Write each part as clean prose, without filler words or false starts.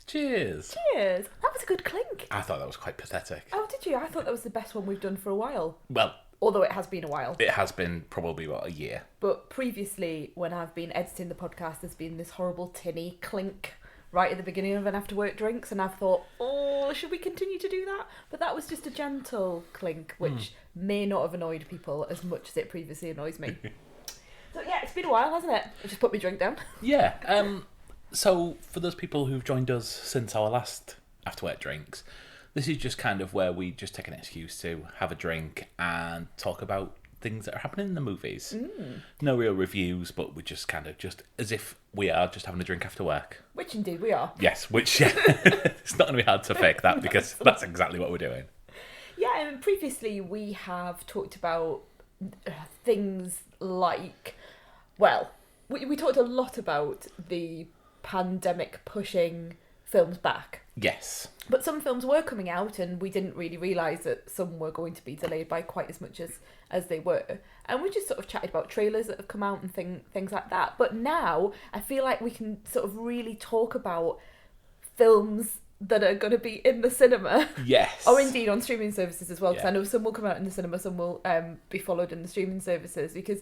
Cheers. Cheers. That was a good clink. I thought that was quite pathetic. Oh, did you? I thought that was the best one we've done for a while. Well, Although it has been a while. it has been probably, what, a year? But previously, when I've been editing the podcast, there's been this horrible tinny clink right at the beginning of an after work drinks, and I've thought, oh, should we continue to do that? But that was just a gentle clink, which may not have annoyed people as much as it previously annoys me. So yeah, it's been a while, hasn't it? I just put my drink down. Yeah. So, for those people who've joined us since our last after work drinks, this is just kind of where we just take an excuse to have a drink and talk about things that are happening in the movies. No real reviews, but we're just kind of just as if we are just having a drink after work. Which indeed we are. Yes, which it's not going to be hard to fake that because that's exactly what we're doing. Yeah, and previously we have talked about things like, well, we talked a lot about the pandemic pushing films back. Yes. But some films were coming out and we didn't really realise that some were going to be delayed by quite as much as they were. And we just sort of chatted about trailers that have come out and things like that. But now I feel like we can sort of really talk about films that are going to be in the cinema. Yes. Or indeed on streaming services as well. Because Yeah. I know some will come out in the cinema, some will be followed in the streaming services. Because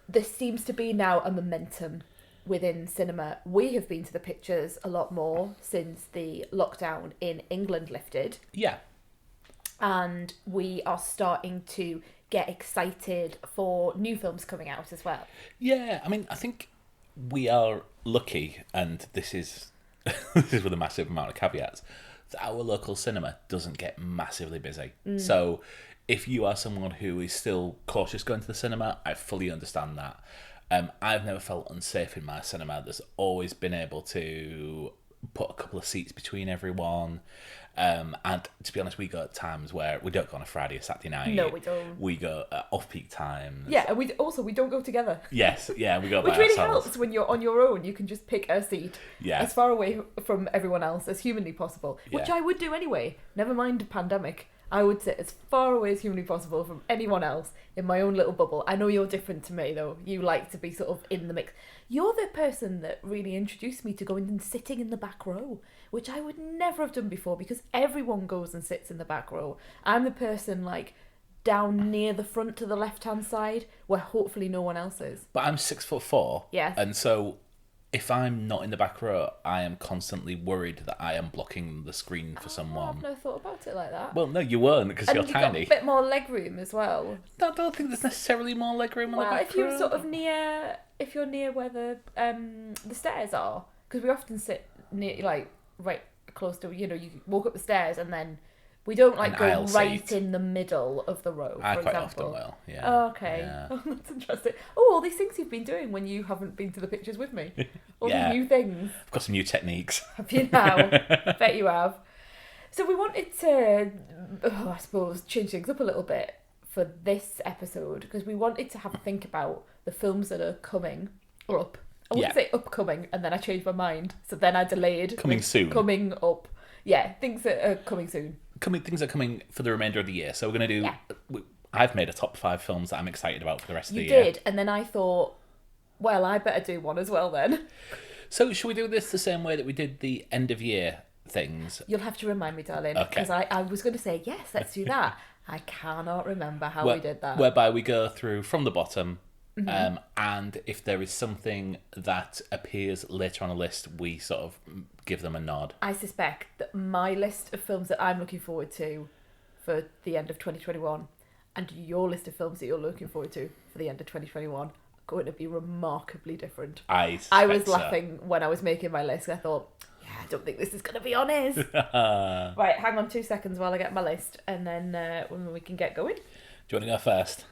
there seems to be now a momentum within cinema. We have been to the pictures a lot more since the lockdown in England lifted, Yeah. and we are starting to get excited for new films coming out as well. Yeah, I mean, I think we are lucky, and this is this is with a massive amount of caveats, that our local cinema doesn't get massively busy. So if you are someone who is still cautious going to the cinema, I fully understand that. I've never felt unsafe in my cinema. There's always been able to put a couple of seats between everyone. And to be honest, we go at times where we don't go on a Friday or Saturday night. No, we don't. We go at off-peak times. Yeah, and we don't go together. Yes, yeah, we go by Which really ourselves. helps when you're on your own. You can just pick a seat Yeah. as far away from everyone else as humanly possible, which Yeah. I would do anyway. Never mind a pandemic. I would sit as far away as humanly possible from anyone else in my own little bubble. I know you're different to me, though. You like to be sort of in the mix. You're the person that really introduced me to going and sitting in the back row, which I would never have done before because everyone goes and sits in the back row. I'm the person, like, down near the front to the left-hand side where hopefully no one else is. But I'm 6'4". Yes. And so if I'm not in the back row, I am constantly worried that I am blocking the screen for I've someone. never thought about it like that. Well, no, you weren't because And you're you've tiny. got a bit more leg room as well. I don't think there's necessarily more leg room on the Well, back if you're row. sort of near, if you're near where the stairs are, because we often sit near, like, right close to, you walk up the stairs and then we don't like An go aisle right seat. in the middle of the row. I for quite example. often will, yeah. Oh, okay. Yeah. Oh, that's interesting. Oh, all these things you've been doing when you haven't been to the pictures with me. All Yeah. the new things. I've got some new techniques. Have you now? Bet you have. So we wanted to, I suppose, change things up a little bit for this episode because we wanted to have a think about the films that are coming or up. I wanted to say upcoming and then I changed my mind. So then I delayed. Coming soon. Coming up. Yeah, things that are coming soon. Things are coming for the remainder of the year. So we're going to do... Yeah. I've made a top 5 films that I'm excited about for the rest of You the year. did. And then I thought, well, I better do one as well then. So should we do this the same way that we did the end of year things? You'll have to remind me, darling. Okay. Because I was going to say, yes, let's do that. I cannot remember how we did that. Whereby we go through from the bottom, Mm-hmm. and if there is something that appears later on a list, we sort of give them a nod. I suspect that my list of films that I'm looking forward to for the end of 2021 and your list of films that you're looking forward to for the end of 2021 are going to be remarkably different. I was suspect so. laughing when I was making my list. I thought, yeah, I don't think this is going to be honest. Right, hang on 2 seconds while I get my list and then when we can get going. Do you want to go first?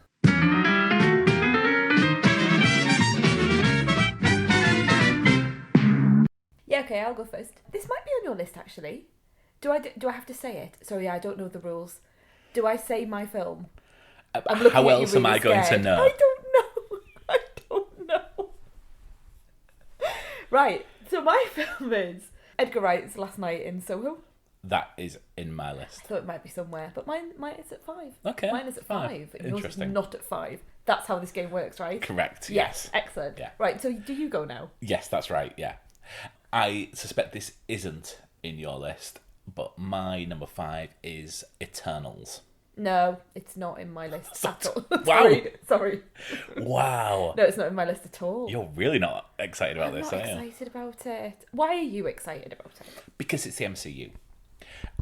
Yeah, okay, I'll go first. This might be on your list, actually. Do I have to say it? Sorry, I don't know the rules. Do I say my film? I'm looking How at you else am really I going to scared. know? I don't know. I don't know. Right, so my film is Edgar Wright's Last Night in Soho. That is in my list. I thought it might be somewhere, but mine is at 5. Okay, Mine is at fine. 5. And yours is Interesting. not at 5. That's how this game works, right? Correct, Yes. yes. Excellent. Yeah. Right, so do you go now? Yes, that's right, yeah. I suspect this isn't in your list, but my number 5 is Eternals. No, it's not in my list at all. Wow. Sorry. Wow. No, it's not in my list at all. You're really not excited about I'm this, not are you? excited about it. Why are you excited about it? Because it's the MCU.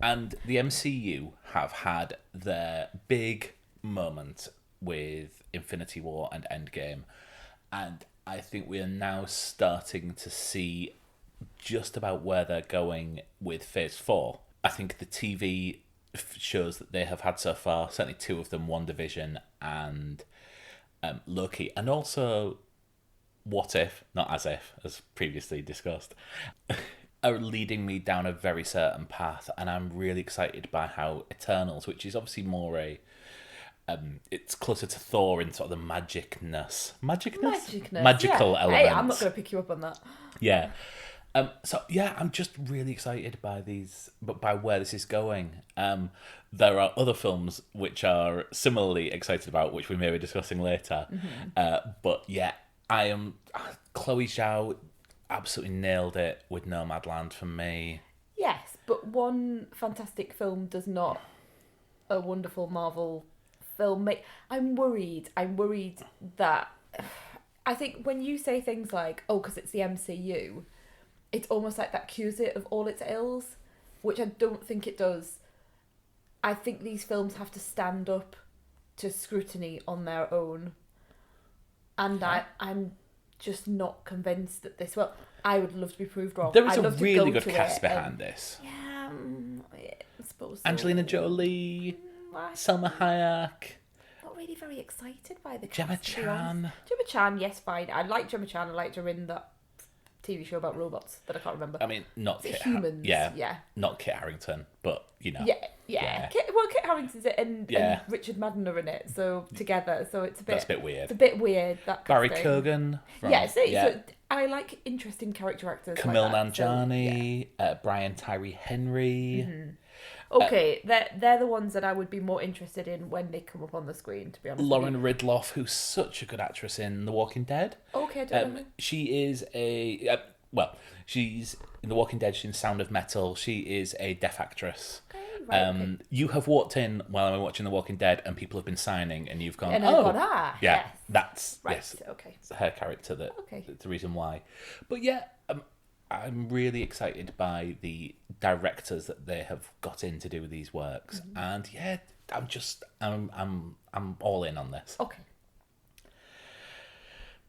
And the MCU have had their big moment with Infinity War and Endgame. And I think we are now starting to see just about where they're going with Phase 4. I think the TV shows that they have had so far, certainly 2 of them, WandaVision and Loki, and also What If, not As If, as previously discussed, are leading me down a very certain path, and I'm really excited by how Eternals, which is obviously more it's closer to Thor in sort of the magical yeah. elements. Hey, I'm not going to pick you up on that. Yeah. So yeah, I'm just really excited by by where this is going. There are other films which are similarly excited about, which we may be discussing later. But yeah, I am. Chloe Zhao absolutely nailed it with Nomadland for me. Yes, but one fantastic film does not a wonderful Marvel film make. I'm worried that I think when you say things like, "Oh, because it's the MCU," it's almost like that cures it of all its ills, which I don't think it does. I think these films have to stand up to scrutiny on their own. And I'm just not convinced that this will. I would love to be proved wrong. There is I'd a love to really go good to cast it behind this. Yeah, I suppose so. Angelina Jolie, Selma Hayek, Not really very excited by the cast. Gemma to be honest. Chan. Gemma Chan, yes, fine. I like Gemma Chan. I liked her in that TV show about robots that I can't remember. I mean, not Is it Kit Humans? Yeah. not Kit Harington, but you know. Yeah. Kit Harington's in it and Richard Madden are in it, so together. So it's a bit. That's a bit weird. It's a bit weird. That Barry casting. Keoghan. So I like interesting character actors. Camille like that, Nanjiani, Brian Tyree Henry. Mm-hmm. Okay, they're the ones that I would be more interested in when they come up on the screen, to be honest. Lauren Ridloff, who's such a good actress in The Walking Dead. Okay, I don't know. She is she's in The Walking Dead, she's in Sound of Metal. She is a deaf actress. Okay, right, okay. You have walked in while I'm watching The Walking Dead and people have been signing and you've gone, And I've gone, yeah, yes. that's Right, yes, okay. it's her character that's the reason why. But yeah, I'm really excited by the directors that they have got in to do these works, and yeah, I'm all in on this. Okay.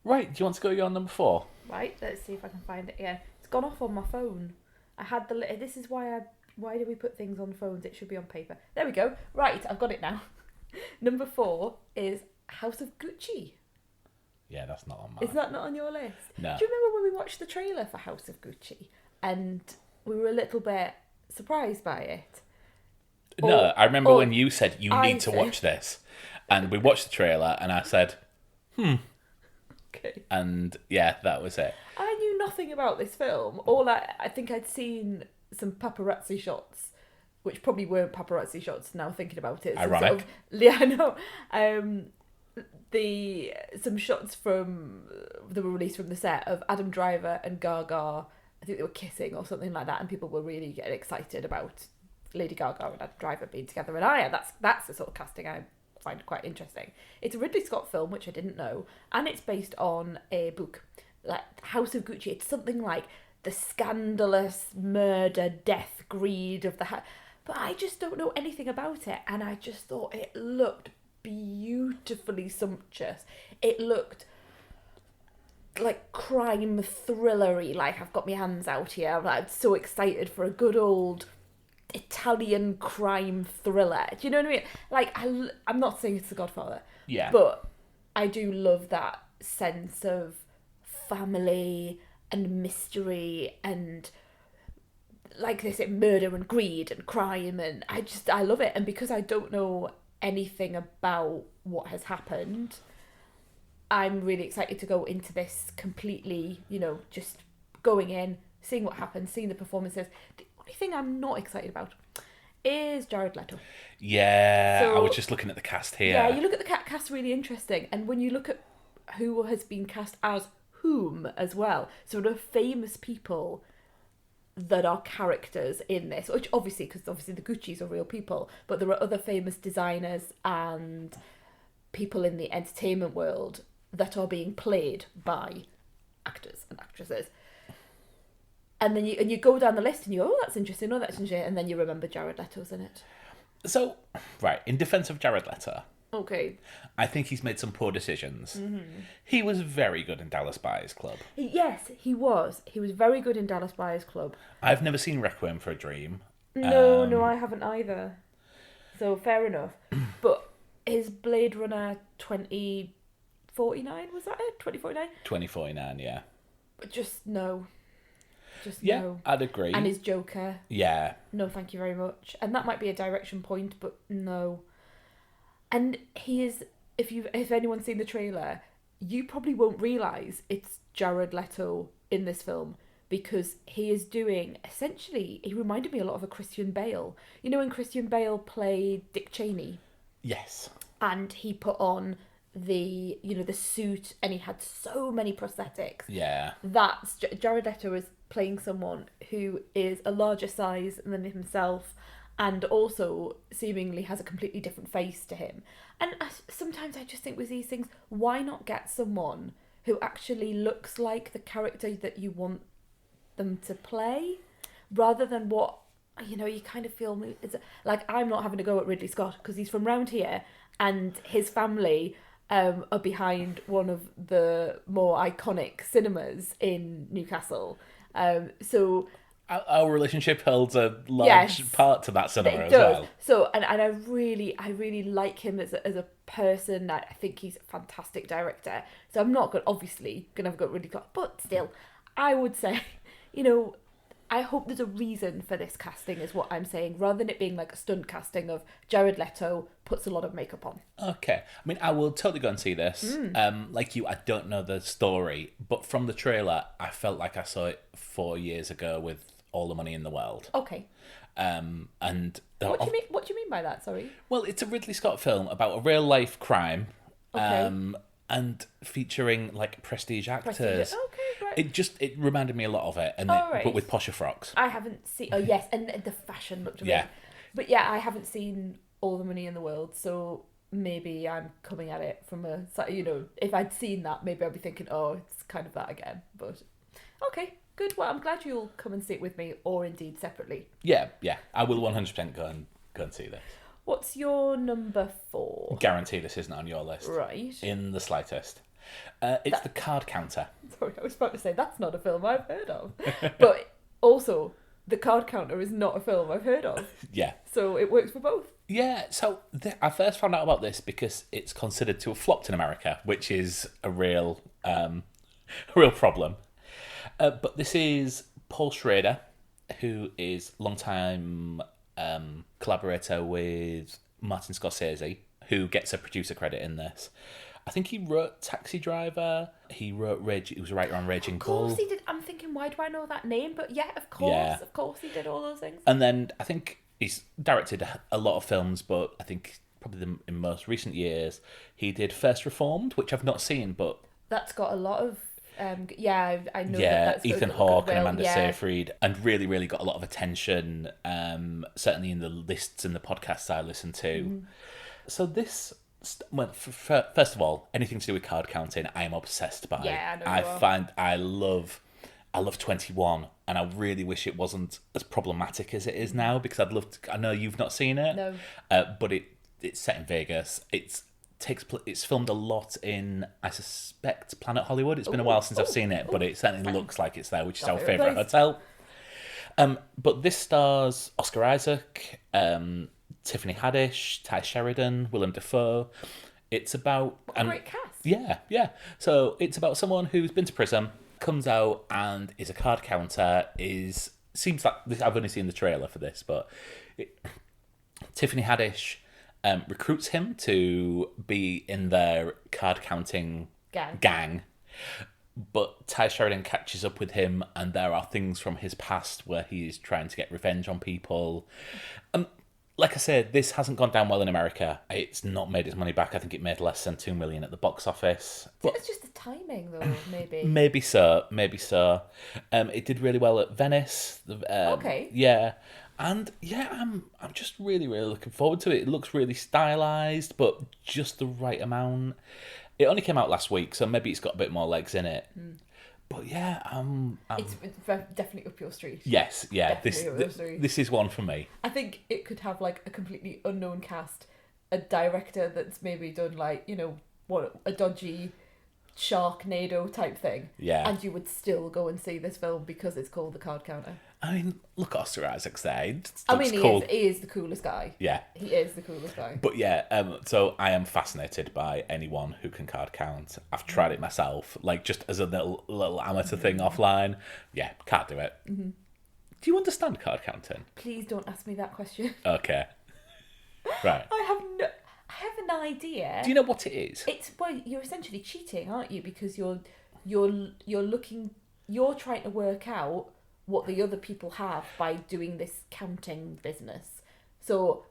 Right, do you want to go your number 4? Right, let's see if I can find it. Yeah, it's gone off on my phone. I had this is why do we put things on phones? It should be on paper. There we go. Right, I've got it now. Number 4 is House of Gucci. Yeah, that's not on mine. Is that not on your list? No. Do you remember when we watched the trailer for House of Gucci and we were a little bit surprised by it? No, I remember when you said you need to watch this, and we watched the trailer, and I said, Okay. And yeah, that was it. I knew nothing about this film. I think I'd seen some paparazzi shots, which probably weren't paparazzi shots now thinking about it. Ironic. Yeah, I know. Some shots that were released from the set of Adam Driver and Gaga. I think they were kissing or something like that, and people were really getting excited about Lady Gaga and Adam Driver being together. And that's the sort of casting I find quite interesting. It's a Ridley Scott film, which I didn't know, and it's based on a book, like House of Gucci. It's something like the scandalous murder, death, greed of the house. But I just don't know anything about it, and I just thought it looked beautifully sumptuous. It looked like crime thrillery, like I've got my hands out here. I'm so excited for a good old Italian crime thriller. Do you know what I mean? Like, I'm not saying it's The Godfather. Yeah. But I do love that sense of family and mystery and like they say, murder and greed and crime, and I love it. And because I don't know anything about what has happened, I'm really excited to go into this completely, just going in, seeing what happens, seeing the performances. The only thing I'm not excited about is Jared Leto. Yeah, I was just looking at the cast here. Yeah, you look at the cast, really interesting. And when you look at who has been cast as whom as well, sort of famous people that are characters in this, which obviously, because obviously the Gucci's are real people, but there are other famous designers and people in the entertainment world that are being played by actors and actresses. And then you go down the list and you go, oh, that's interesting, oh, that's interesting, and then you remember Jared Leto's in it. So, right, in defence of Jared Leto, Okay. I think he's made some poor decisions. He was very good in Dallas Buyers Club. Yes, he was. He was very good in Dallas Buyers Club. I've never seen Requiem for a Dream. No, I haven't either. So fair enough. But his Blade Runner 2049, was that it? 2049? 2049, yeah. But just no. Just Yeah, no. I'd agree. And his Joker. Yeah. No, thank you very much. And that might be a direction point, but no. And he is, if anyone's seen the trailer, you probably won't realise it's Jared Leto in this film, because he is doing, essentially, he reminded me a lot of a Christian Bale. You know when Christian Bale played Dick Cheney? Yes. And he put on the suit, and he had so many prosthetics. Yeah. That's Jared Leto is playing someone who is a larger size than himself, and also seemingly has a completely different face to him. And sometimes I just think with these things, why not get someone who actually looks like the character that you want them to play, rather than what, you kind of feel, it's like, I'm not having to go at Ridley Scott because he's from round here, and his family are behind one of the more iconic cinemas in Newcastle. So our relationship holds a large part to that cinema as well. So, and I really like him as a person. I think he's a fantastic director. So I'm not obviously gonna have got really close, but still, I would say, I hope there's a reason for this casting, is what I'm saying, rather than it being like a stunt casting of Jared Leto puts a lot of makeup on. Okay. I mean, I will totally go and see this. Like you, I don't know the story, but from the trailer, I felt like I saw it 4 years ago with All the Money in the World. Okay. And what do you mean by that? Sorry. Well, it's a Ridley Scott film about a real life crime. Okay. And featuring like prestige actors. Okay, right. It reminded me a lot of it, and right. but with posher frocks. I haven't seen. Oh yes, and the fashion looked amazing. Yeah. But yeah, I haven't seen All the Money in the World, so maybe I'm coming at it from a, if I'd seen that, maybe I'd be thinking, oh, it's kind of that again. But okay, good. Well, I'm glad you'll come and see it with me, or indeed separately. Yeah, I will 100% go and see this. What's your number 4? Guarantee this isn't on your list. Right. In the slightest. It's The Card Counter. Sorry, I was about to say that's not a film I've heard of. But also, The Card Counter is not a film I've heard of. Yeah. So it works for both. Yeah, so I first found out about this because it's considered to have flopped in America, which is a real problem. But this is Paul Schrader, who is longtime collaborator with Martin Scorsese, who gets a producer credit in this. I think he wrote Taxi Driver. He wrote he was a writer on Raging Bull. Of course he did. I'm thinking, why do I know that name? But yeah, of course he did all those things. And then I think he's directed a lot of films, but I think probably in most recent years he did First Reformed, which I've not seen, but that's got a lot of I know. Yeah, that's Ethan Hawke and Amanda Seyfried, and really, really got a lot of attention. Certainly in the lists and the podcasts I listen to. So this, first of all, anything to do with card counting, I am obsessed by. Yeah, I love 21, and I really wish it wasn't as problematic as it is now, because I'd love to. I know you've not seen it, no, but it's set in Vegas. It's filmed a lot in, I suspect, Planet Hollywood. It's been a while since I've seen it, but it certainly looks like it's there, which is our favourite hotel. But this stars Oscar Isaac, Tiffany Haddish, Ty Sheridan, Willem Dafoe. It's about a great cast. Yeah. So it's about someone who's been to prison, comes out and is a card counter. Seems like I've only seen the trailer for this, but Tiffany Haddish recruits him to be in their card counting gang. But Ty Sheridan catches up with him, and there are things from his past where he's trying to get revenge on people. like I said, this hasn't gone down well in America. It's not made its money back. I think it made less than 2 million at the box office. I think it's just the timing, though, maybe. Maybe so. It did really well at Venice. Okay. Yeah, and yeah, I'm just really looking forward to it. It looks really stylized, but just the right amount. It only came out last week, so maybe it's got a bit more legs in it. But yeah, It's definitely up your street. yes, yeah. Definitely up your street. This is one for me. I think it could have like a completely unknown cast, a director that's maybe done like, you know, what, a dodgy Sharknado type thing. Yeah. And you would still go and see this film because it's called The Card Counter. I mean, look, Oscar Isaac's there. He I looks mean, cool. he is the coolest guy. Yeah. He is the coolest guy. But yeah, so I am fascinated by anyone who can card count. I've tried it myself, like just as a little amateur thing offline. Yeah, can't do it. Do you understand card counting? Please don't ask me that question. Okay. Right. I have an idea. Do you know what it is? It's, well, you're essentially cheating, aren't you? Because you're trying to work out what the other people have by doing this counting business. So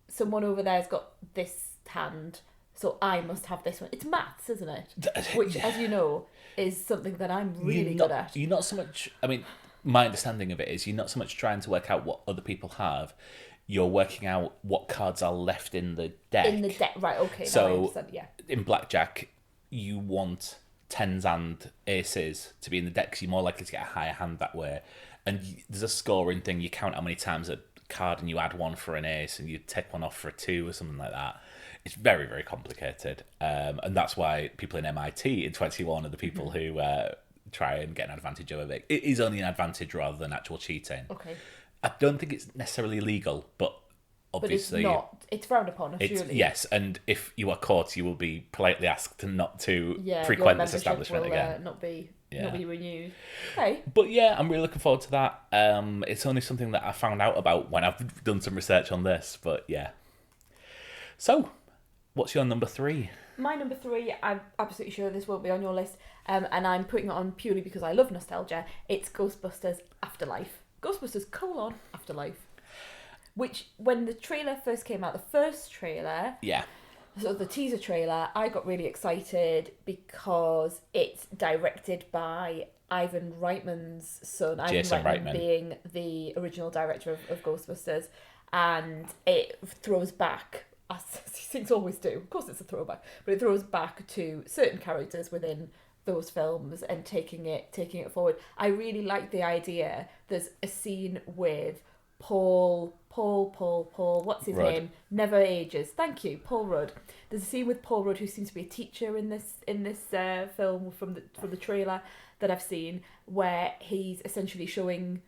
someone over there's got this hand, so I must have this one. It's maths, isn't it? Which, as you know, is something that I'm really good at. You're not so much. I mean, my understanding of it is you're not so much trying to work out what other people have. You're working out what cards are left in the deck. In the deck, right? Okay. So now I understand, yeah. In blackjack, you want tens and aces to be in the deck, because you're more likely to get a higher hand that way. And there's a scoring thing. You count how many times a card, and you add one for an ace, and you take one off for a 2 or something like that. It's very, very complicated, and that's why people in MIT in 21 are the people who try and get an advantage over it. It is only an advantage rather than actual cheating. Okay. I don't think it's necessarily legal, but obviously, but it's not. It's frowned upon, surely. Yes, and if you are caught, you will be politely asked not to Yeah, frequent your this membership establishment will, again. not be renewed. Okay. But yeah, I'm really looking forward to that. It's only something that I found out about when I've done some research on this. But yeah. So, what's your number 3? My number 3, I'm absolutely sure this won't be on your list, and I'm putting it on purely because I love nostalgia. It's Ghostbusters Afterlife. Ghostbusters : Afterlife. Which, when the trailer first came out, the first trailer, Yeah. so the teaser trailer, I got really excited because it's directed by Ivan Reitman's son. Jason Reitman being the original director of Ghostbusters, and it throws back, as these things always do. Of course, it's a throwback, but it throws back to certain characters within those films and taking it forward. I really like the idea. There's a scene with Paul, what's his Rudd. name? Never ages. Thank you, Paul Rudd. There's a scene with Paul Rudd, who seems to be a teacher in this film from the trailer that I've seen, where he's essentially showing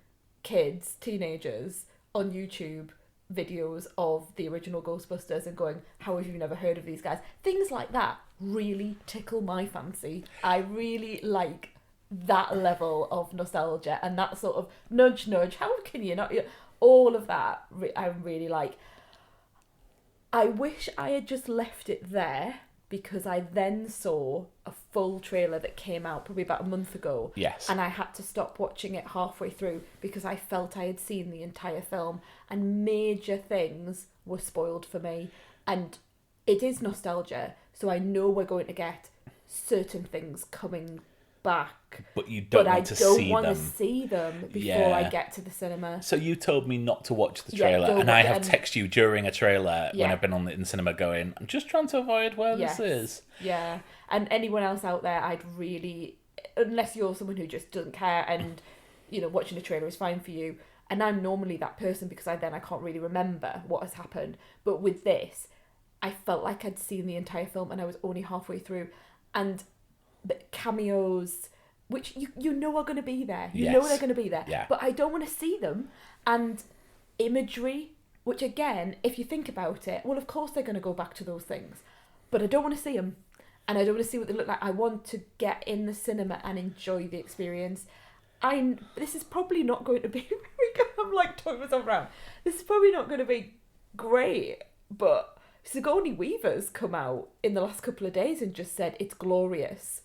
kids, teenagers, on YouTube videos of the original Ghostbusters and going, how have you never heard of these guys? Things like that really tickle my fancy. I really like that level of nostalgia and that sort of nudge, how can you not... All of that I really like. I wish I had just left it there, because I then saw a full trailer that came out probably about a month ago. Yes. And I had to stop watching it halfway through because I felt I had seen the entire film and major things were spoiled for me. And it is nostalgia, so I know we're going to get certain things coming back, but you don't want to see them. But I don't want to see them before I get to the cinema. So you told me not to watch the trailer, and I have texted you during a trailer when I've been on in cinema going, I'm just trying to avoid where this is. Yeah, and anyone else out there, I'd really, unless you're someone who just doesn't care and, you know, watching a trailer is fine for you, and I'm normally that person because I can't really remember what has happened, but with this, I felt like I'd seen the entire film and I was only halfway through, and the cameos, which you know are going to be there. You know they're going to be there. Yeah. But I don't want to see them. And imagery, which again, if you think about it, well, of course they're going to go back to those things. But I don't want to see them. And I don't want to see what they look like. I want to get in the cinema and enjoy the experience. This is probably not going to be... I'm like talking myself around. This is probably not going to be great, but Sigourney Weaver's come out in the last couple of days and just said it's glorious.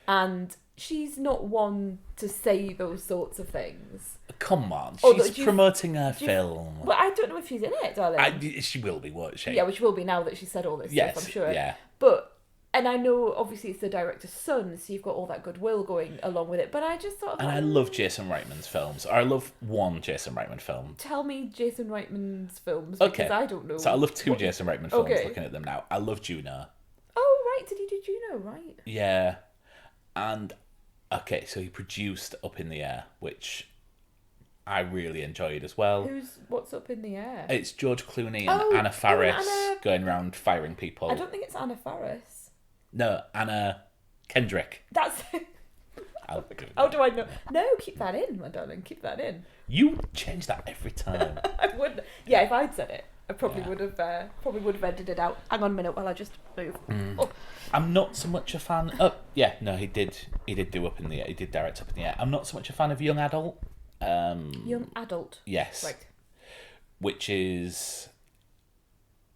And she's not one to say those sorts of things. Come on, Although, she's promoting her film. Well, I don't know if she's in it, darling. She will be, won't she? Yeah, which will be now that she said all this stuff, I'm sure. Yeah. But, and I know obviously it's the director's son, so you've got all that goodwill going along with it, but I just thought... And I love Jason Reitman's films. Or I love one Jason Reitman film. Tell me Jason Reitman's films, because I don't know. So I love two Jason Reitman films, looking at them now. I love Juno. Oh, right, did he do Juno, right? Yeah. And, okay, so he produced Up in the Air, which I really enjoyed as well. What's Up in the Air? It's George Clooney and Anna Faris going around firing people. I don't think it's Anna Faris. No, Anna Kendrick. That's... How do I know? No, keep that in, my darling. Keep that in. You change that every time. I wouldn't. Yeah, if I'd said it, I probably would have edited it out. Hang on a minute while I just move. Oh. I'm not so much a fan. Oh, yeah, no, he did do Up in the Air. He did direct Up in the Air. I'm not so much a fan of Young Adult. Young Adult. Yes. Right. Which is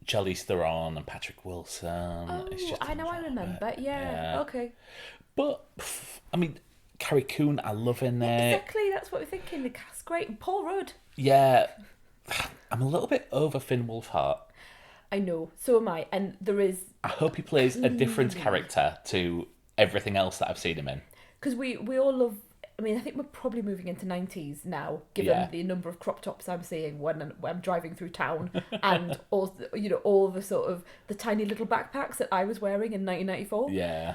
Charlize Theron and Patrick Wilson. Oh, I know. I remember. Yeah. Okay. But I mean, Carrie Coon, I love in there. Exactly. That's what we're thinking. The cast great. And Paul Rudd. Yeah. I'm a little bit over Finn Wolfhard. I know. So am I. And there is... I hope he plays a different character to everything else that I've seen him in. Because we all love... I mean, I think we're probably moving into 90s now, given the number of crop tops I'm seeing when I'm driving through town, and all the sort of the tiny little backpacks that I was wearing in 1994. Yeah.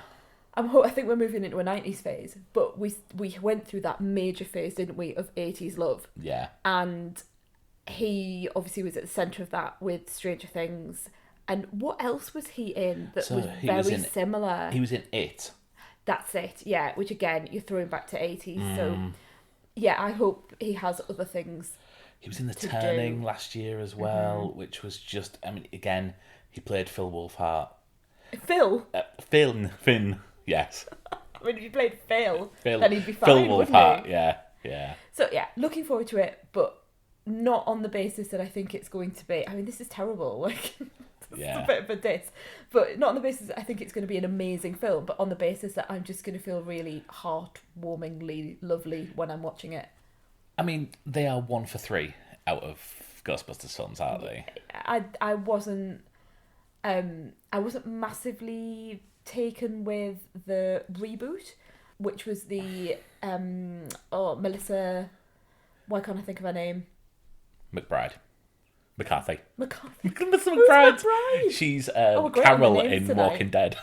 I think we're moving into a 90s phase, but we went through that major phase, didn't we, of 80s love? Yeah. And he obviously was at the centre of that with Stranger Things. And what else was he in that was very similar? He was in It. That's it, yeah. Which again, you're throwing back to 80s. So, yeah, I hope he has other things. He was in The Turning last year as well, which was just, I mean, again, he played Phil Wolfhard. Phil? Finn, yes. I mean, if he played Phil, then he'd be fine, Phil Wolfhard, yeah. So, yeah, looking forward to it, but not on the basis that I think it's going to be. I mean, this is terrible. Like... It's a bit of a diss, but not on the basis that I think it's going to be an amazing film, but on the basis that I'm just going to feel really heartwarmingly lovely when I'm watching it. I mean, they are 1 for 3 out of Ghostbusters films, aren't they? I wasn't massively taken with the reboot, which was the Melissa. Why can't I think of her name? McCarthy. Melissa McBride. She's Carol in tonight. Walking Dead.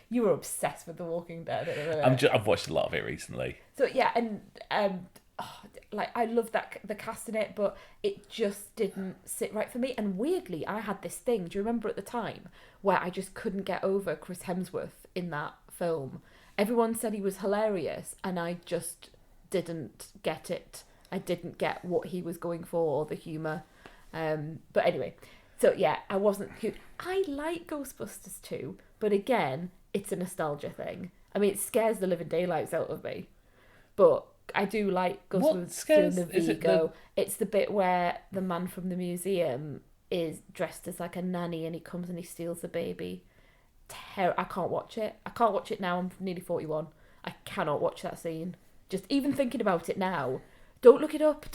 You were obsessed with The Walking Dead. I've watched a lot of it recently. So yeah, and I love the cast in it, but it just didn't sit right for me. And weirdly, I had this thing. Do you remember at the time where I just couldn't get over Chris Hemsworth in that film? Everyone said he was hilarious, and I just didn't get it. I didn't get what he was going for or the humour. But anyway, so yeah, I wasn't cute. I like Ghostbusters too, but again, it's a nostalgia thing. I mean, it scares the living daylights out of me, but I do like Ghostbusters doing the Vigo. It's the bit where the man from the museum is dressed as like a nanny and he comes and he steals the baby. I can't watch it. I can't watch it now. I'm nearly 41. I cannot watch that scene. Just even thinking about it now. Don't look it up.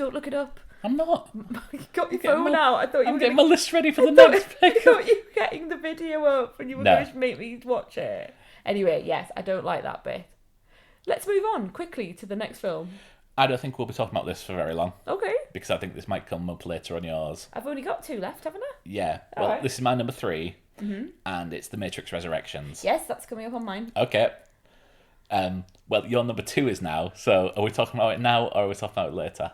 I'm not. You got your phone out. I thought you were getting my list ready for the next pick. I thought you were getting the video up and you were going to make me watch it. Anyway, yes, I don't like that bit. Let's move on quickly to the next film. I don't think we'll be talking about this for very long. Okay. Because I think this might come up later on yours. I've only got 2 left, haven't I? Yeah. Well, This is my number 3. And it's The Matrix Resurrections. Yes, that's coming up on mine. Okay. Well, your number 2 is now. So are we talking about it now or are we talking about it later?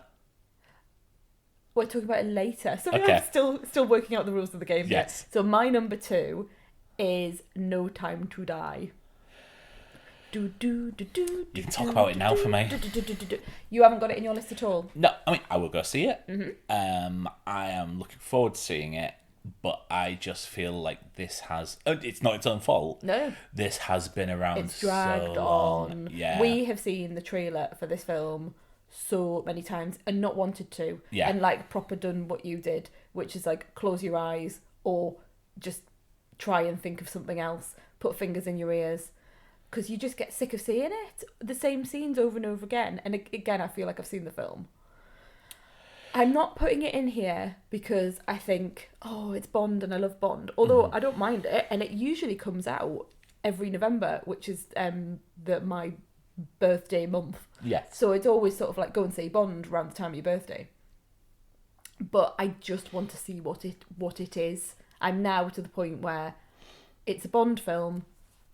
We're talking about it later. Sorry, okay. I'm still working out the rules of the game. Yes. So my number 2 is No Time to Die. You can talk about it now for me. You haven't got it in your list at all? No, I mean, I will go see it. I am looking forward to seeing it, but I just feel like this has... it's not its own fault. No. This has been around it's dragged so long. On. Yeah. We have seen the trailer for this film so many times and not wanted to. Yeah. And like proper done what you did, which is like close your eyes or just try and think of something else. Put fingers in your ears. because you just get sick of seeing it, the same scenes over and over again. And again, I feel like I've seen the film. I'm not putting it in here because I think, oh, it's Bond and I love Bond. Although I don't mind it, and it usually comes out every November, which is my birthday month. Yes. So it's always sort of like go and see Bond around the time of your birthday. But I just want to see what it is. I'm now to the point where it's a Bond film.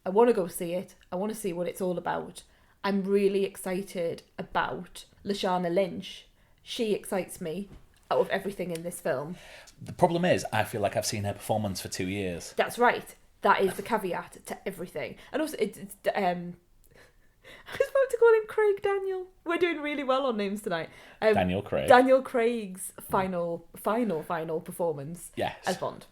I want to go see it. I want to see what it's all about. I'm really excited about Lashana Lynch. She excites me out of everything in this film. The problem is, I feel like I've seen her performance for 2 years. That's right. That is the caveat to everything. And also, it's I was about to call him Craig Daniel. We're doing really well on names tonight. Daniel Craig. Daniel Craig's final performance as Bond.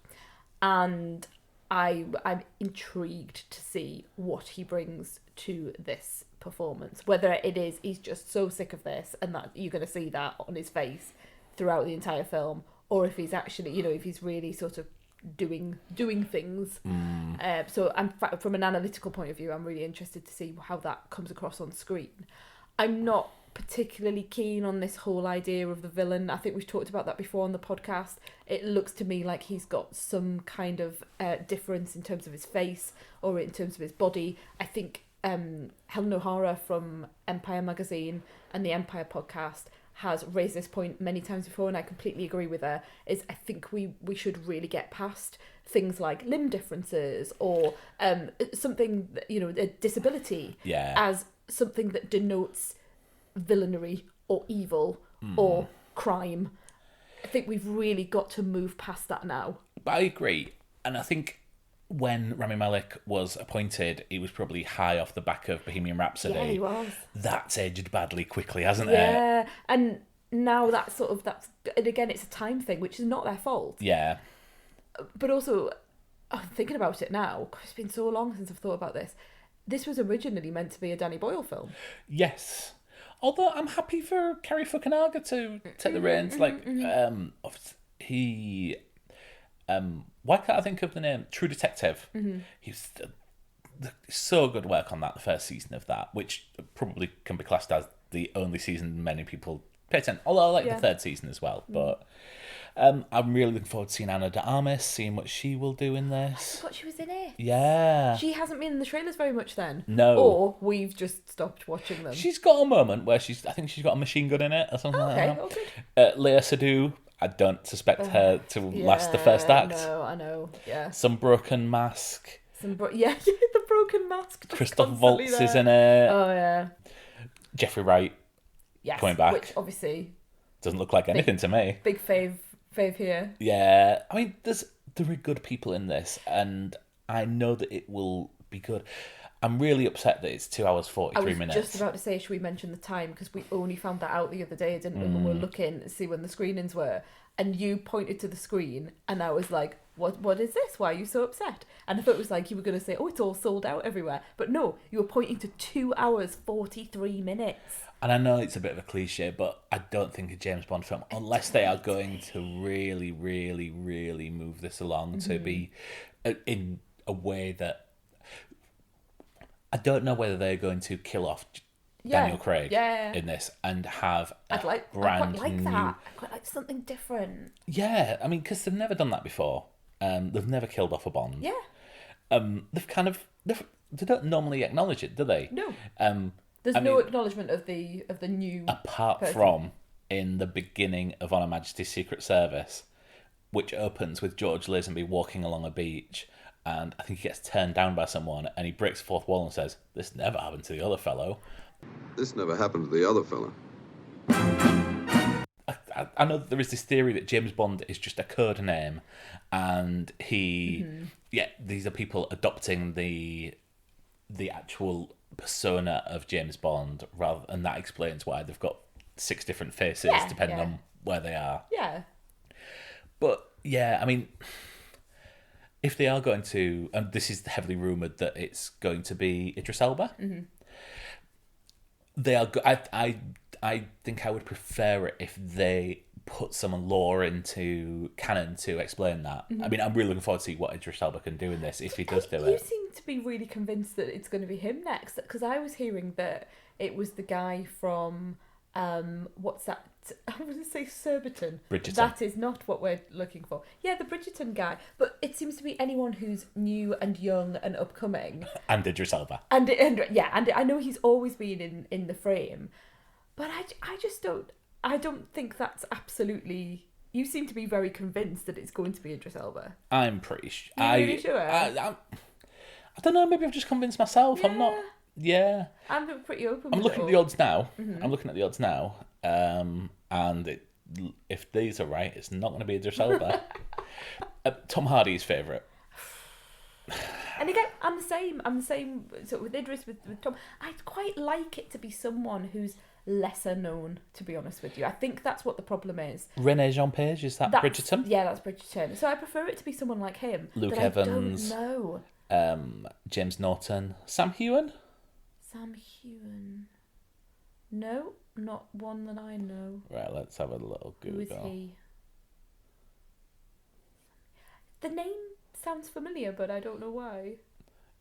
And I'm intrigued to see what he brings to this performance. Whether it is he's just so sick of this and that you're going to see that on his face throughout the entire film, or if he's actually, if he's really sort of doing things. So from an analytical point of view, I'm really interested to see how that comes across on screen. I'm not particularly keen on this whole idea of the villain. I think we've talked about that before on the podcast. It looks to me like he's got some kind of difference in terms of his face or in terms of his body. I think Helen O'Hara from Empire magazine and the Empire podcast has raised this point many times before, and I completely agree with her, is I think we should really get past things like limb differences or something, a disability as something that denotes villainy or evil or crime. I think we've really got to move past that now. I agree. And I think when Rami Malek was appointed, he was probably high off the back of Bohemian Rhapsody. Yeah, he was. That's aged badly quickly, hasn't it? Yeah, and now that's and again, it's a time thing, which is not their fault. Yeah. But also, I'm thinking about it now, it's been so long since I've thought about this. This was originally meant to be a Danny Boyle film. Yes. Although I'm happy for Cary Fukunaga to take the reins. Why can't I think of the name? True Detective. He's so good work on that, the first season of that, which probably can be classed as the only season many people pay attention. Although I like the third season as well. But I'm really looking forward to seeing Ana de Armas, seeing what she will do in this. I forgot she was in it. Yeah. She hasn't been in the trailers very much then. No. Or we've just stopped watching them. She's got a moment where I think she's got a machine gun in it or something like that. Okay, good. Léa Seydoux, I don't suspect her to last the first act. No, I know, yeah. Some broken mask. The broken mask. Christoph Waltz is in it. Oh, yeah. Jeffrey Wright coming back. Which obviously doesn't look like anything to me. Big fave here. Yeah, I mean, there are good people in this, and I know that it will be good. I'm really upset that it's 2 hours 43 minutes. I was just about to say, should we mention the time? Because we only found that out the other day, didn't we? When we were looking to see when the screenings were. And you pointed to the screen, and I was like, what is this? Why are you so upset? And I thought it was like you were going to say, oh, it's all sold out everywhere. But no, you were pointing to 2 hours 43 minutes. And I know it's a bit of a cliche, but I don't think a James Bond film, unless they are going to really, really, really move this along to be in a way that... I don't know whether they're going to kill off Daniel Craig in this and have a brand new... I'd quite like something different. Yeah, I mean, because they've never done that before. They've never killed off a Bond. Yeah. They don't normally acknowledge it, do they? No. There's no acknowledgement of the new... Apart from in the beginning of On Her Majesty's Secret Service, which opens with George Lazenby walking along a beach, and I think he gets turned down by someone, and he breaks the fourth wall and says, "This never happened to the other fellow." This never happened to the other fellow. I know that there is this theory that James Bond is just a code name, and these are people adopting the actual persona of James Bond, and that explains why they've got 6 different faces depending on where they are. Yeah. But yeah, I mean, if they are going to, and this is heavily rumoured that it's going to be Idris Elba, they are. I think I would prefer it if they put some lore into canon to explain that. I mean, I'm really looking forward to see what Idris Elba can do in this if he does do You it. seem to be really convinced that it's going to be him next, because I was hearing that it was the guy from what's that? I was going to say Surbiton. Bridgerton. That is not what we're looking for. Yeah, the Bridgerton guy. But it seems to be anyone who's new and young and upcoming. And Idris Elba. And I know he's always been in the frame, but I just don't. I don't think that's absolutely. You seem to be very convinced that it's going to be Idris Elba. I'm pretty sure. You're really sure? I don't know. Maybe I've just convinced myself. Yeah. I'm not. Yeah. I'm pretty open. I'm with looking it at the all. odds now. I'm looking at the odds now. And if these are right, it's not going to be Idris Elba. Tom Hardy's favourite. And again, I'm the same. So with Idris, with Tom, I'd quite like it to be someone who's lesser known. To be honest with you, I think that's what the problem is. Rene Jean Page, is that Bridgerton? Yeah, that's Bridgerton. So I prefer it to be someone like him. Luke but Evans. I don't know. James Norton. Sam Heughan? Sam Heughan. No, not one that I know. Right, let's have a little Google. Who is he? The name sounds familiar, but I don't know why.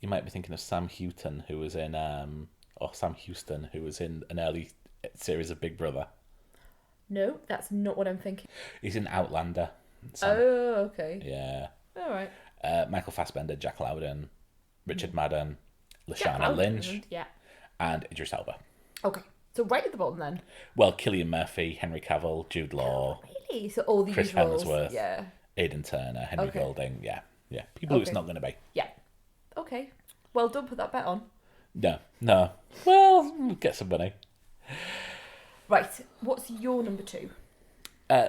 You might be thinking of Sam Houston, who was in an early series of Big Brother. No, that's not what I'm thinking. He's in Outlander. Oh, okay. Yeah. All right. Michael Fassbender, Jack Lowden, Richard Madden, Jack Lashana Lowden, Lynch, yeah. and Idris Elba. Okay. So right at the bottom then. Well, Cillian Murphy, Henry Cavill, Jude Law, Really? So all these Chris roles. Hemsworth. Yeah. Aidan Turner, Henry Okay. Golding. Yeah. People who it's Okay. not going to be. Yeah. Okay. Well, don't put that bet on. No. Well, get some money. Right. What's your number 2?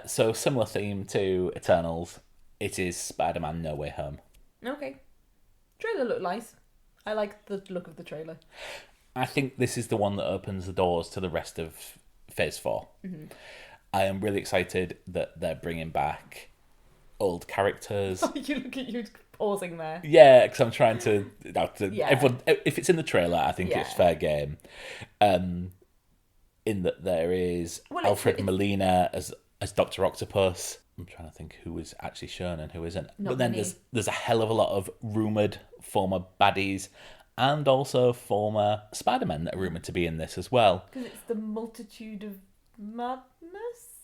So similar theme to Eternals. It is Spider-Man: No Way Home. Okay. Trailer looked nice. I like the look of the trailer. I think this is the one that opens the doors to the rest of Phase 4. Mm-hmm. I am really excited that they're bringing back old characters. You look at you pausing there. Yeah, because I'm trying to. Yeah. Everyone, if it's in the trailer, I think it's Yeah. fair game. In that there is Well, Alfred it's- Molina as Dr. Octopus. I'm trying to think who is actually shown and who isn't. Not But then many. there's a hell of a lot of rumoured former baddies and also former Spider-Men that are rumoured to be in this as well. Because it's the multitude of madness.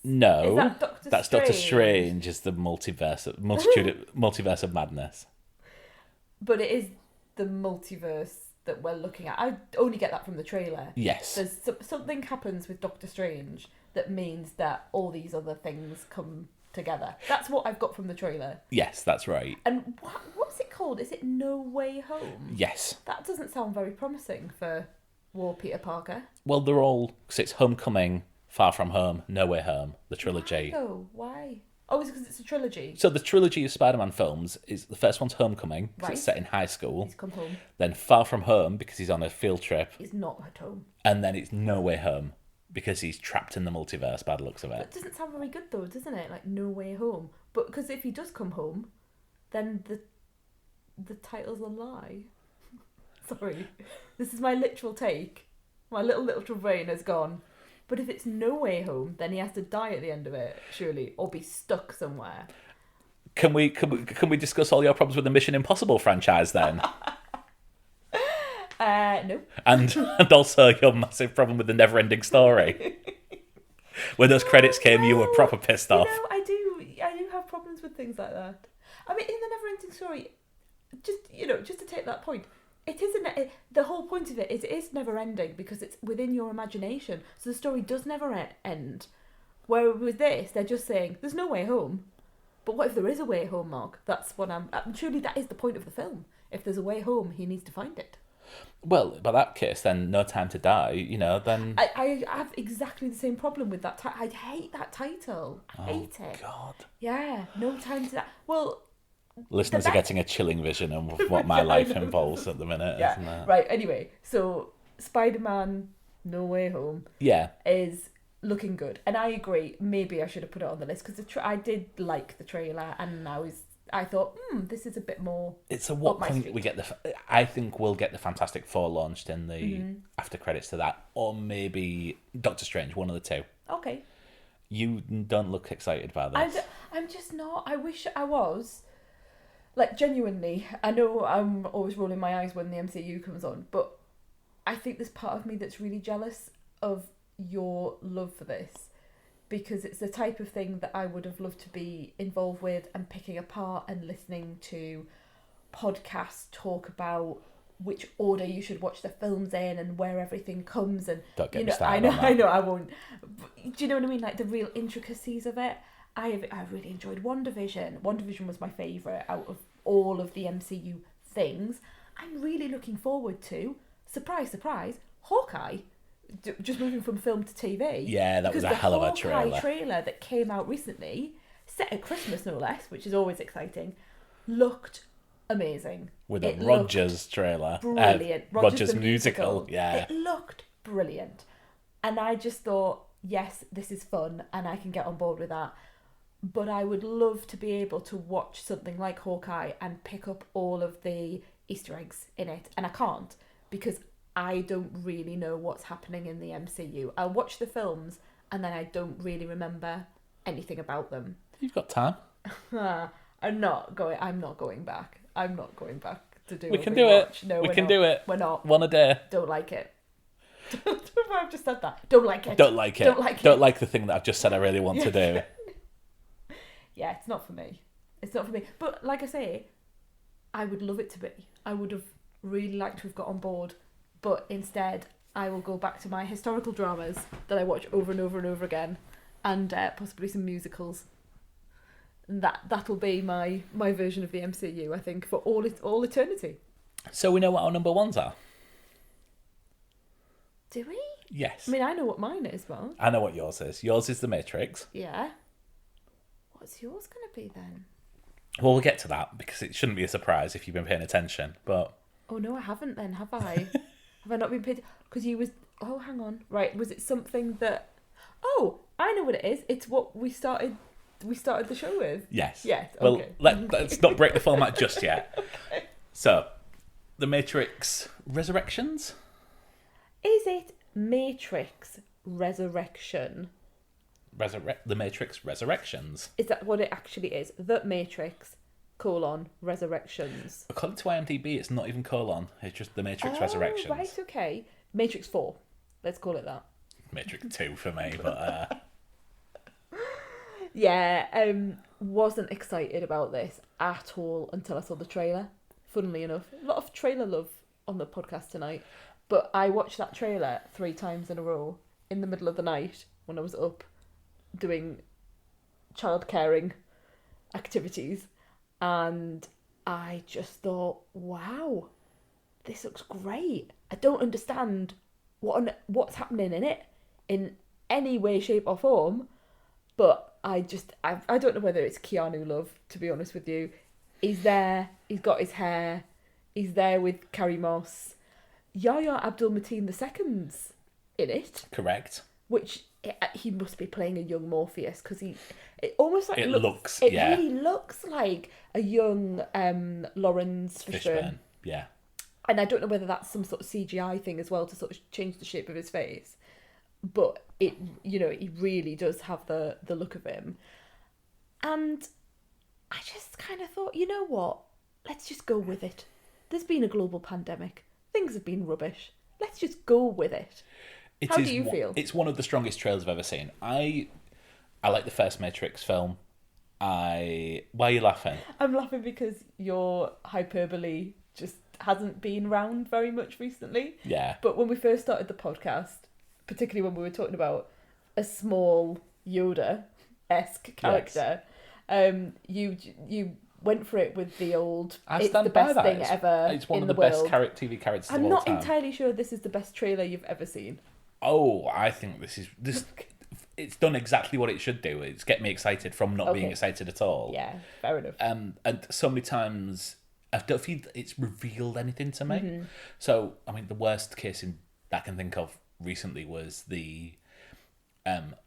No, Is that Doctor that's Doctor Strange? Strange is the multiverse of madness. But it is the multiverse that we're looking at. I only get that from the trailer. Yes. There's something happens with Doctor Strange that means that all these other things come together. That's what I've got from the trailer. Yes, that's right. And what's it called? Is it No Way Home? Yes. That doesn't sound very promising for Peter Parker. Well, they're all... because it's Homecoming, Far From Home, No Way Home, the trilogy. Why? Oh, it's because it's a trilogy. So the trilogy of Spider-Man films is... the first one's Homecoming, because it's Right. set in high school. He's come home. Then Far From Home, because he's on a field trip. He's not at home. And then it's No Way Home, because he's trapped in the multiverse, by the looks of it. That doesn't sound very good though, doesn't it? Like No Way Home. But because if he does come home, then the title's a lie. Sorry. This is my literal take. My little brain has gone. But if it's No Way Home, then he has to die at the end of it, surely, or be stuck somewhere. Can we discuss all your problems with the Mission Impossible franchise then? No. and also your massive problem with the never-ending story. When those credits came, you were proper pissed off. I do have problems with things like that. I mean, in the never-ending story, just to take that point, it isn't. The whole point of it is never-ending because it's within your imagination. So the story does never end. Where with this, they're just saying there's no way home. But what if there is a way home, Mark? That's what surely that is the point of the film. If there's a way home, he needs to find it. Well, by that case, then No Time to Die, then... I have exactly the same problem with that. I hate that title. I hate it. God. Yeah, No Time to Die. Well, Listeners are getting a chilling vision of what my Yeah, I life know. involves at the minute, yeah. isn't it? Right, anyway, so Spider-Man No Way Home Yeah. is looking good. And I agree, maybe I should have put it on the list because I did like the trailer and I thought, this is a bit more... It's at what up my point street. we get I think we'll get the Fantastic Four launched in the after credits to that, or maybe Doctor Strange, one of the two. Okay. You don't look excited by this. I'm just not. I wish I was. Like, genuinely, I know I'm always rolling my eyes when the MCU comes on, but I think there's part of me that's really jealous of your love for this, because it's the type of thing that I would have loved to be involved with and picking apart and listening to podcasts talk about which order you should watch the films in and where everything comes, and Don't get you me know, started on that. I know I won't. But do you know what I mean? Like the real intricacies of it. I really enjoyed WandaVision. WandaVision was my favourite out of all of the MCU things. I'm really looking forward to, surprise, surprise, Hawkeye. Just moving from film to TV. Yeah, that was a hell of a Because the Hawkeye trailer. trailer that came out recently, set at Christmas no less, which is always exciting, looked amazing. With a It Rogers trailer. brilliant. Rogers the musical. Yeah. It looked brilliant. And I just thought, yes, this is fun and I can get on board with that. But I would love to be able to watch something like Hawkeye and pick up all of the Easter eggs in it. And I can't, because I don't really know what's happening in the MCU. I'll watch the films and then I don't really remember anything about them. You've got time. I'm not going back. I'm not going back to do We a can do it. rewatch. No, We we're can not. do it. We're not. One a day. Don't like it. I've just said that. Don't like it. Don't like it. Don't like it. Don't like the thing that I've just said I really want to do. Yeah, it's not for me. It's not for me. But like I say, I would love it to be. I would have really liked to have got on board. But instead, I will go back to my historical dramas that I watch over and over and over again, and possibly some musicals. And that'll be my version of the MCU, I think, for all eternity. So we know what our number ones are. Do we? Yes. I mean, I know what mine is, but I know what yours is. Yours is The Matrix. yeah. What's yours going to be then? Well, we'll get to that because it shouldn't be a surprise if you've been paying attention. But Oh no, I haven't then, have I? Have I not been paid? Because you was... Oh, hang on. Right, was it something that... Oh, I know what it is. It's what we started the show with. yes. Yes, Well, okay. let's not break the format just yet. Okay. So, The Matrix Resurrections? Is it Matrix Resurrection? The Matrix Resurrections. Is that what it actually is? The Matrix, Resurrections. According to IMDb, it's not even colon. It's just The Matrix Oh, Resurrections. right, okay. Matrix 4. Let's call it that. Matrix 2 for me, but... Yeah, wasn't excited about this at all until I saw the trailer. Funnily enough, a lot of trailer love on the podcast tonight, but I watched that trailer 3 times in a row in the middle of the night when I was up doing child caring activities, and I just thought, wow, this looks great. I don't understand what's happening in it in any way, shape or form, but I don't know whether it's Keanu Love, to be honest with you. He's there, he's got his hair, he's there with Carrie Moss. Yahya Abdul-Mateen II's in it. Correct. Which he must be playing a young Morpheus, because it almost like It looks, it yeah. really looks like a young Lawrence Fishburne. Yeah. And I don't know whether that's some sort of CGI thing as well to sort of change the shape of his face. But it, he really does have the look of him. And I just kind of thought, you know what? Let's just go with it. There's been a global pandemic. Things have been rubbish. Let's just go with it. How do you feel? It's one of the strongest trailers I've ever seen. I like the first Matrix film. Why are you laughing? I'm laughing because your hyperbole just hasn't been round very much recently. Yeah. But when we first started the podcast, particularly when we were talking about a small Yoda-esque character, you went for it with the old, I it's stand the by best that. thing ever It's one in of the the best world. TV characters I'm of all not time. entirely sure this is the best trailer you've ever seen. Oh, I think this. It's done exactly what it should do. It's get me excited from not being Okay. excited at all. Yeah, fair enough. And so many times I don't feel it's revealed anything to me. Mm-hmm. So I mean, the worst case I can think of recently was the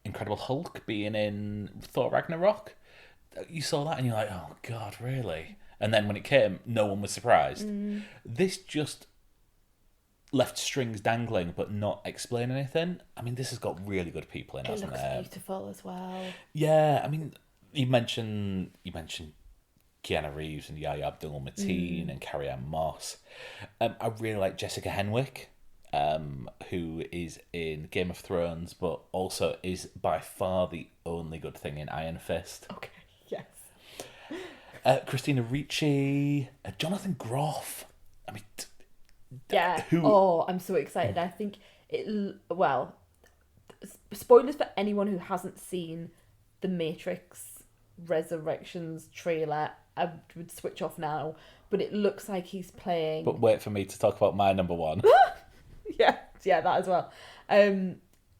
Incredible Hulk being in Thor Ragnarok. You saw that and you're like, oh God, really? And then when it came, no one was surprised. This just left strings dangling but not explain anything. I mean, this has got really good people in, It hasn't looks it? beautiful as well. Yeah, I mean, you mentioned Keanu Reeves and Yahya Abdul-Mateen and Carrie-Anne Moss. I really like Jessica Henwick, who is in Game of Thrones, but also is by far the only good thing in Iron Fist. Okay, yes. Christina Ricci, Jonathan Groff. I mean, Yeah. Who- Oh, I'm so excited. I think well, spoilers for anyone who hasn't seen the Matrix Resurrections trailer. I would switch off now, but it looks like he's playing. but wait for me to talk about my number one. yeah, that as well.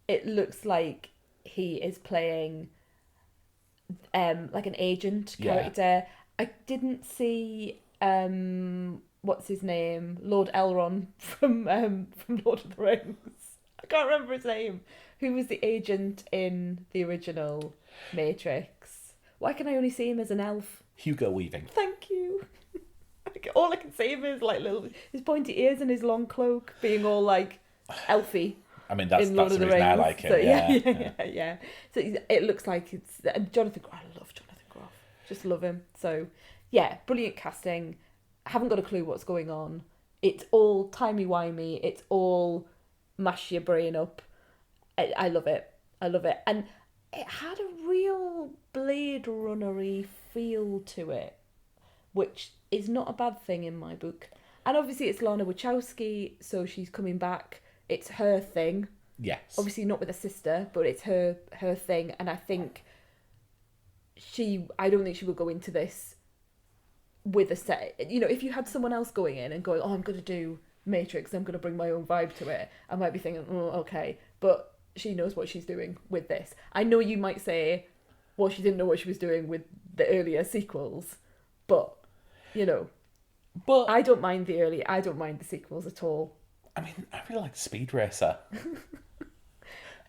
It looks like he is playing like an agent Yeah. character. I didn't see what's his name? Lord Elrond from Lord of the Rings. I can't remember his name. Who was the agent in the original Matrix? Why can I only see him as an elf? Hugo Weaving. Thank you. All I can see of him is like his pointy ears and his long cloak being all like elfy. I mean, that's in the Lord of the reason I Rings. like it. So, yeah. yeah. So it looks like it's Jonathan. I love Jonathan Groff. Just love him. So yeah, brilliant casting. I haven't got a clue what's going on. It's all timey-wimey. It's all mash your brain up. I love it. I love it. And it had a real Blade Runner-y feel to it, which is not a bad thing in my book. And obviously it's Lana Wachowski, so she's coming back. It's her thing. Yes. Obviously not with a sister, but it's her thing. And I think I don't think she will go into this with a set. You know, if you had someone else going in and going, oh, I'm going to do Matrix, I'm going to bring my own vibe to it, I might be thinking, oh, okay. But she knows what she's doing with this. I know you might say, well, she didn't know what she was doing with the earlier sequels, but, you know, But I don't mind the sequels at all. I mean, I really like Speed Racer.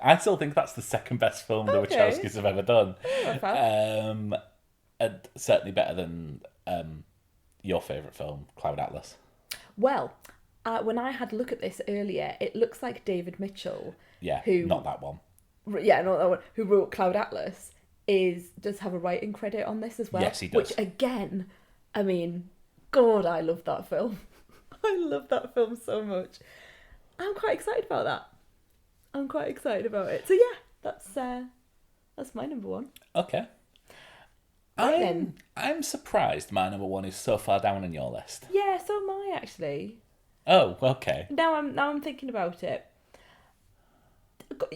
I still think that's the second best film the Okay. Wachowskis have ever done. Not bad. And certainly better than your favourite film, Cloud Atlas. Well, when I had a look at this earlier, it looks like David Mitchell, Yeah, Who- not that one. not that one, who wrote Cloud Atlas, does have a writing credit on this as well. Yes, he does. Which again, I mean, God, I love that film. I love that film so much. I'm quite excited about that. I'm quite excited about it. So yeah, that's my number one. Okay. Right then. I'm surprised my number one is so far down on your list. Yeah, so am I actually. Oh, okay. Now I'm thinking about it.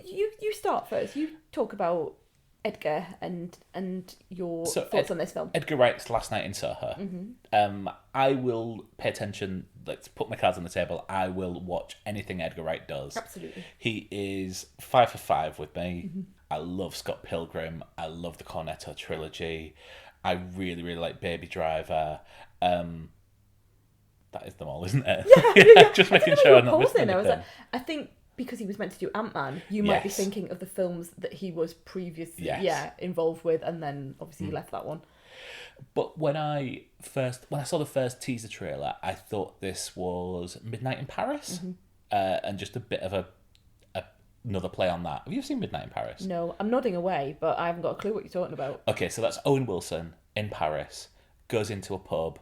You start first. You talk about Edgar and your So, thoughts on this film. Edgar Wright's Last Night in Soho. I will pay attention. Let's put my cards on the table. I will watch anything Edgar Wright does. Absolutely. He is 5 for 5 with me. I love Scott Pilgrim. I love the Cornetto trilogy. I really, really like Baby Driver. That is them all, isn't it? Yeah. Just I making don't know sure who I'm not missing pausing. anything. I think because he was meant to do Ant-Man, you might be Yes. thinking of the films that he was previously Yes. involved with, and then obviously he left that one. But when I saw the first teaser trailer, I thought this was Midnight in Paris, and just a bit of another play on that. Have you seen Midnight in Paris? No, I'm nodding away, but I haven't got a clue what you're talking about. Okay, so that's Owen Wilson in Paris, goes into a pub,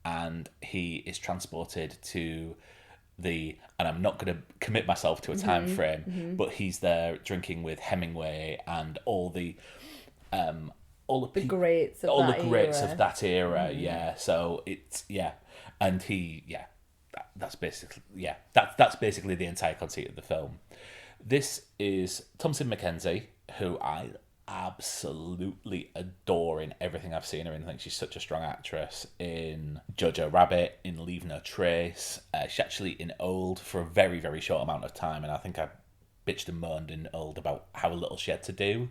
and he is transported to and I'm not going to commit myself to a time frame, but he's there drinking with Hemingway and all the The greats of all that the greats era. of that era. Yeah, so it's and that's basically that's basically the entire conceit of the film. This is Thomasin McKenzie, who I absolutely adore in everything I've seen her in. I think she's such a strong actress in Jojo Rabbit, in Leave No Trace. She's actually in Old for a very, very short amount of time, and I think I bitched and moaned in Old about how little she had to do.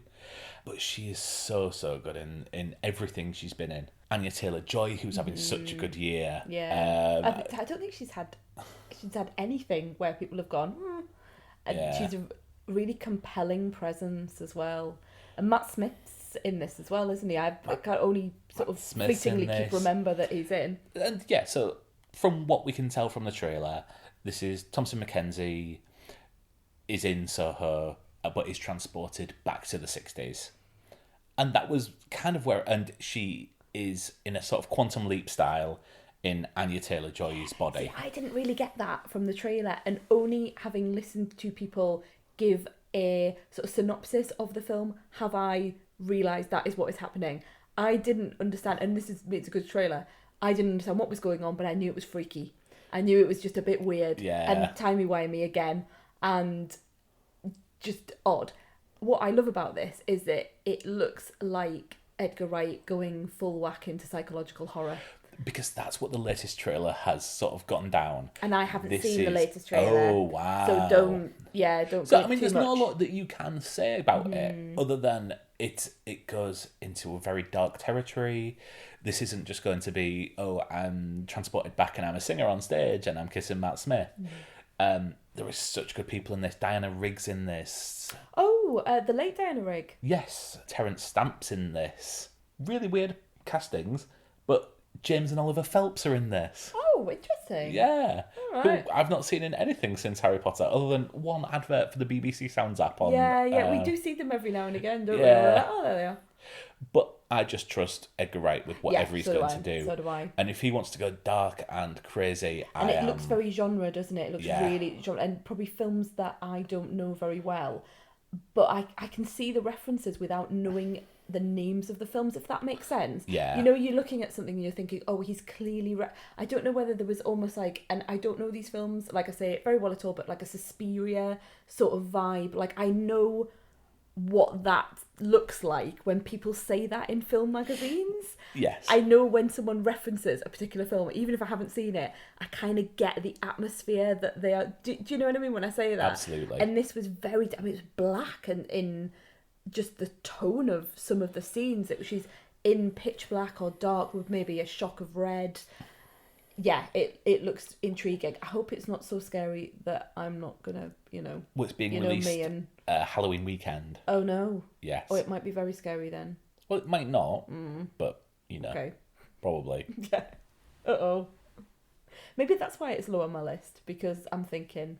But she is so, so good in everything she's been in. Anya Taylor-Joy, who's having such a good year. Yeah. I don't think she's had anything where people have gone, And Yeah. she's a really compelling presence as well. And Matt Smith's in this as well, isn't he? I can only sort of Smith's in fleetingly keep this. remember that he's in. And yeah, so from what we can tell from the trailer, this is Thompson Mackenzie is in Soho, but is transported back to the 60s. And that was kind of where... And she is in a sort of Quantum Leap style in Anya Taylor-Joy's body. See, I didn't really get that from the trailer, and only having listened to people give a sort of synopsis of the film have I realised that is what is happening. I didn't understand, and it's a good trailer, I didn't understand what was going on, but I knew it was freaky. I knew it was just a bit weird and timey-wimey again, and just odd. What I love about this is that it looks like Edgar Wright going full whack into psychological horror. Because that's what the latest trailer has sort of gotten down. And I haven't seen the latest trailer. Oh, wow. So don't So, go I mean, too there's much. not a lot that you can say about it, other than it goes into a very dark territory. This isn't just going to be, I'm transported back and I'm a singer on stage and I'm kissing Matt Smith. There is such good people in this. Diana Rigg's in this. Oh, the late Diana Rigg. Yes, Terence Stamp's in this. Really weird castings, but James and Oliver Phelps are in this. Oh, interesting. Yeah. All right. Who I've not seen in anything since Harry Potter, other than one advert for the BBC Sounds app on... Yeah, we do see them every now and again, don't we? Yeah. We're like, oh, there they are. But I just trust Edgar Wright with whatever he's going to do. So do I. And if he wants to go dark and crazy, And it looks very genre, doesn't it? It looks Yeah. really genre, and probably films that I don't know very well. But I can see the references without knowing the names of the films, if that makes sense. Yeah. You know, you're looking at something and you're thinking, oh, he's clearly... I don't know whether there was almost like... And I don't know these films, like I say, very well at all, but like a Suspiria sort of vibe. Like, I know what that looks like when people say that in film magazines. Yes. I know when someone references a particular film, even if I haven't seen it, I kind of get the atmosphere that they are... Do you know what I mean when I say that? Absolutely. And this was very... I mean, it was black and in just the tone of some of the scenes. She's in pitch black or dark with maybe a shock of red. Yeah, it looks intriguing. I hope it's not so scary that I'm not going to, Well, it's being you know released me and... Halloween weekend. Oh, no. Yes. Oh, it might be very scary then. Well, it might not, but, Okay. probably. Yeah. Uh-oh. Maybe that's why it's low on my list, because I'm thinking,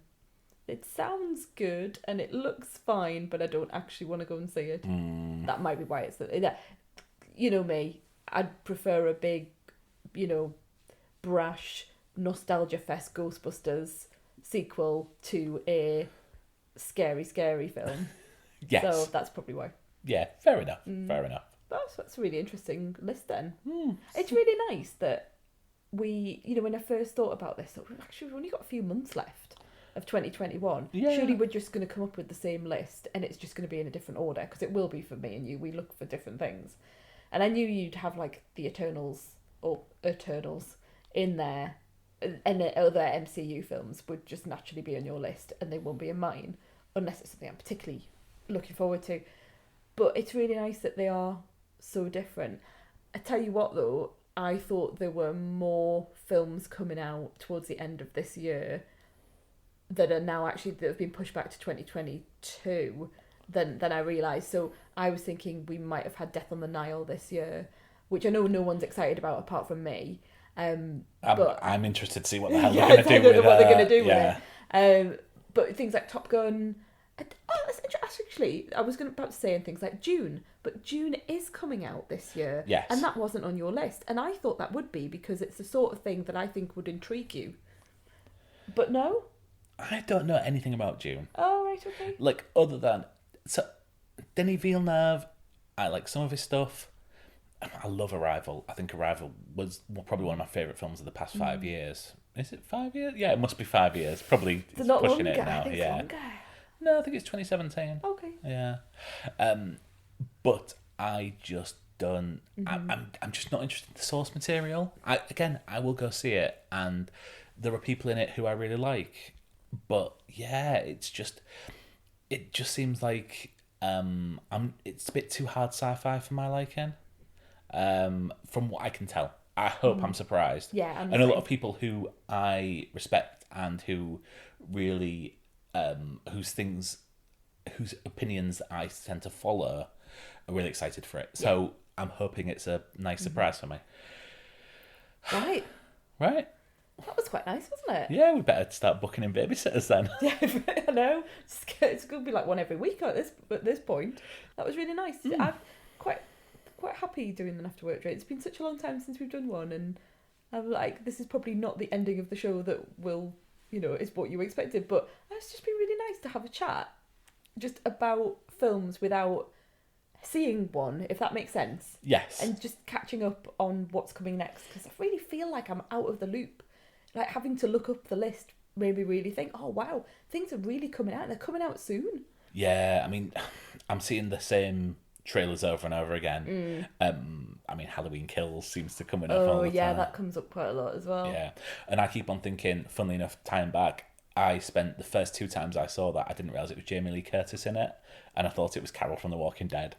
it sounds good and it looks fine, but I don't actually want to go and see it. That might be why it's... You know me, I'd prefer a big, brash, nostalgia fest Ghostbusters sequel to a scary film. Yes. So that's probably why. Yeah, fair enough. Fair enough. That's a really interesting list then. It's really nice that we, when I first thought about this, actually we've only got a few months left of 2021. Yeah. Surely we're just going to come up with the same list and it's just going to be in a different order, because it will be for me and you. We look for different things. And I knew you'd have like the Eternals in there, and the other MCU films would just naturally be on your list and they won't be in mine, unless it's something I'm particularly looking forward to. But it's really nice that they are so different. I tell you what though, I thought there were more films coming out towards the end of this year that have been pushed back to 2022 than I realised. So I was thinking we might have had Death on the Nile this year, which I know no one's excited about apart from me. But I'm interested to see what the hell yeah, they're going to do with it. what they're going to do with it. But things like Top Gun... Actually, I was about to say in things like June, but June is coming out this year. Yes. And that wasn't on your list. And I thought that would be, because it's the sort of thing that I think would intrigue you. But no? I don't know anything about June. Oh, right, okay. Like, other than... So, Denis Villeneuve, I like some of his stuff. I love Arrival. I think Arrival was probably one of my favourite films of the past 5 years. Is it 5 years? Yeah, it must be 5 years. Probably It's not pushing longer. it now. I think Yeah. it's longer. No, I think it's 2017. Okay. Yeah. But I just don't... I'm just not interested in the source material. I will go see it, and there are people in it who I really like. But yeah, it just seems like it's a bit too hard sci-fi for my liking. From what I can tell. I hope I'm surprised. Yeah, I'm and a lot the of people who I respect and who really whose opinions I tend to follow are really excited for it. So I'm hoping it's a nice surprise for me. Right. Right? That was quite nice, wasn't it? Yeah, we better start booking in babysitters then. Yeah, I know. It's going to be like one every week at this point. That was really nice. I'm quite happy doing an after work drink. It's been such a long time since we've done one, and I'm like, this is probably not the ending of the show that will, is what you expected. But it's just been really nice to have a chat, just about films without seeing one, if that makes sense. Yes. And just catching up on what's coming next, because I really feel like I'm out of the loop. Like, having to look up the list made me really think, oh wow, things are really coming out. They're coming out soon. Yeah, I mean, I'm seeing the same trailers over and over again. I mean, Halloween Kills seems to come up all the time. That comes up quite a lot as well. Yeah, and I keep on thinking, funnily enough, time back, I spent the first 2 times I saw that, I didn't realise it was Jamie Lee Curtis in it, and I thought it was Carol from The Walking Dead.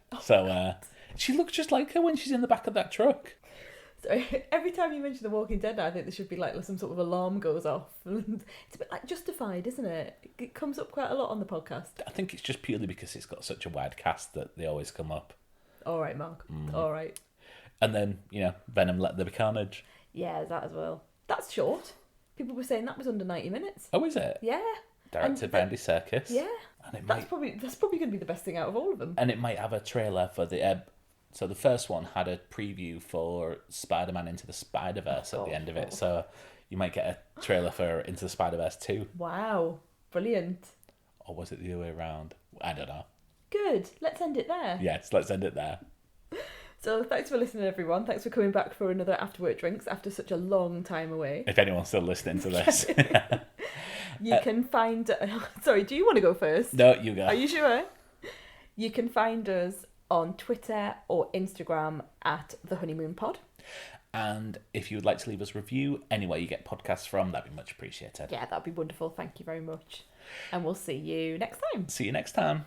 She looks just like her when she's in the back of that truck. So every time you mention The Walking Dead, I think there should be like some sort of alarm goes off. It's a bit like Justified, isn't it? It comes up quite a lot on the podcast. I think it's just purely because it's got such a wide cast that they always come up. All right, Mark. All right. And then, Venom Let There Be Carnage. Yeah, that as well. That's short. People were saying that was under 90 minutes. Oh, is it? Yeah. Directed by Andy Serkis. Yeah. And that's probably going to be the best thing out of all of them. And it might have a trailer for the... So the first one had a preview for Spider-Man Into the Spider-Verse at the end of it. So you might get a trailer for Into the Spider-Verse 2. Wow. Brilliant. Or was it the other way around? I don't know. Good. Let's end it there. Yes, let's end it there. So thanks for listening, everyone. Thanks for coming back for another After Work Drinks after such a long time away. If anyone's still listening to this. You can find... Sorry, do you want to go first? No, you go. Are you sure? You can find us on Twitter or Instagram at The Honeymoon Pod. And if you would like to leave us a review anywhere you get podcasts from, that'd be much appreciated. Yeah, that'd be wonderful. Thank you very much. And we'll see you next time. See you next time.